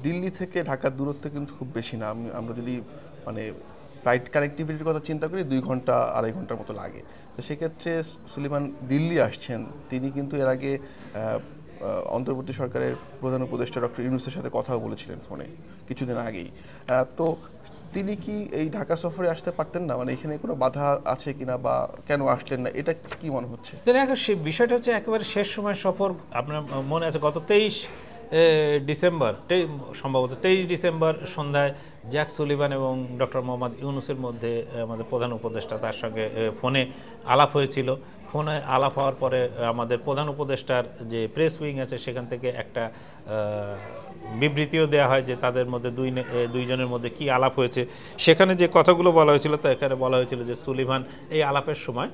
দিল্লি থেকে ঢাকার দূরত্ব কিন্তু খুব বেশি না। আমরা যদি মানে ফ্লাইট কানেক্টিভিটির কথা চিন্তা করি 2 ঘন্টা 2.5 ঘন্টার মতো লাগে। তো সেক্ষেত্রে সুলেমান দিল্লি আসছেন, তিনি কিন্তু এর আগে অন্তর্বর্তী সরকারের প্রধান উপদেষ্টা ডক্টর ইউনূসের সাথে কথাও বলেছিলেন ফোনে কিছুদিন আগেই। তো তিনি কি এই ঢাকা সফরে আসতে পারতেন না? মানে এখানে কোনো বাধা আছে কিনা বা কেন আসলেন না, এটা কি মনে হচ্ছে? সে বিষয়টা হচ্ছে একেবারে শেষ সময় সফর। আপনার মনে আছে গত 23 ডিসেম্বর, সম্ভবত 23 ডিসেম্বর সন্ধ্যায় জ্যাক সুলিভান এবং ডক্টর মোহাম্মদ ইউনূসের মধ্যে আমাদের প্রধান উপদেষ্টা তার সঙ্গে ফোনে আলাপ হয়েছিল। ফোনে আলাপ হওয়ার পরে আমাদের প্রধান উপদেষ্টার যে প্রেস উইং আছে সেখান থেকে একটা বিবৃতিও দেওয়া হয় যে তাদের মধ্যে দুইজনের মধ্যে কি আলাপ হয়েছে। সেখানে যে কথাগুলো বলা হয়েছিল, তো এখানে বলা হয়েছিল যে সুলিভান এই আলাপের সময়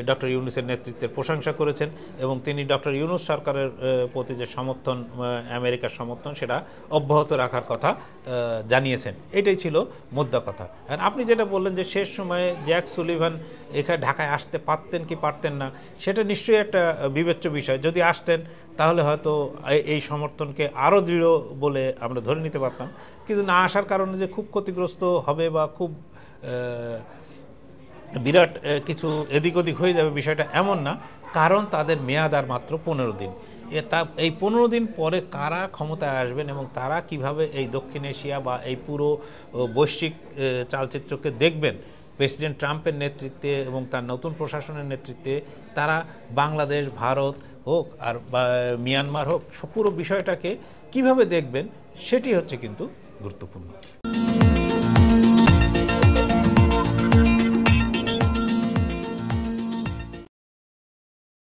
ডক্টর ইউনূসের নেতৃত্বের প্রশংসা করেছেন এবং তিনি ডক্টর ইউনূস সরকারের প্রতি যে সমর্থন, আমেরিকার সমর্থন, সেটা অব্যাহত রাখার কথা জানিয়েছেন। এটাই ছিল মোদ্দা কথা। আর আপনি যেটা বললেন যে শেষ সময়ে জ্যাক সুলিভান এখানে ঢাকায় আসতে পারতেন কি পারতেন না, সেটা নিশ্চয়ই একটা বিবেচ্য বিষয়। যদি আসতেন তাহলে হয়তো এই সমর্থনকে আরও দৃঢ় বলে আমরা ধরে নিতে পারতাম। কিন্তু না আসার কারণে যে খুব ক্ষতিগ্রস্ত হবে বা খুব বিরাট কিছু এদিক ওদিক হয়ে যাবে বিষয়টা এমন না, কারণ তাদের মেয়াদ আর মাত্র 15 দিন। এই 15 দিন পরে কারা ক্ষমতায় আসবেন এবং তারা কিভাবে এই দক্ষিণ এশিয়া বা এই পুরো বৈশ্বিক চালচিত্রকে দেখবেন প্রেসিডেন্ট ট্রাম্পের নেতৃত্বে এবং তার নতুন প্রশাসনের নেতৃত্বে, তারা বাংলাদেশ, ভারত হোক আর মিয়ানমার হোক, পুরো বিষয়টাকে কিভাবে দেখবেন সেটি হচ্ছে কিন্তু গুরুত্বপূর্ণ।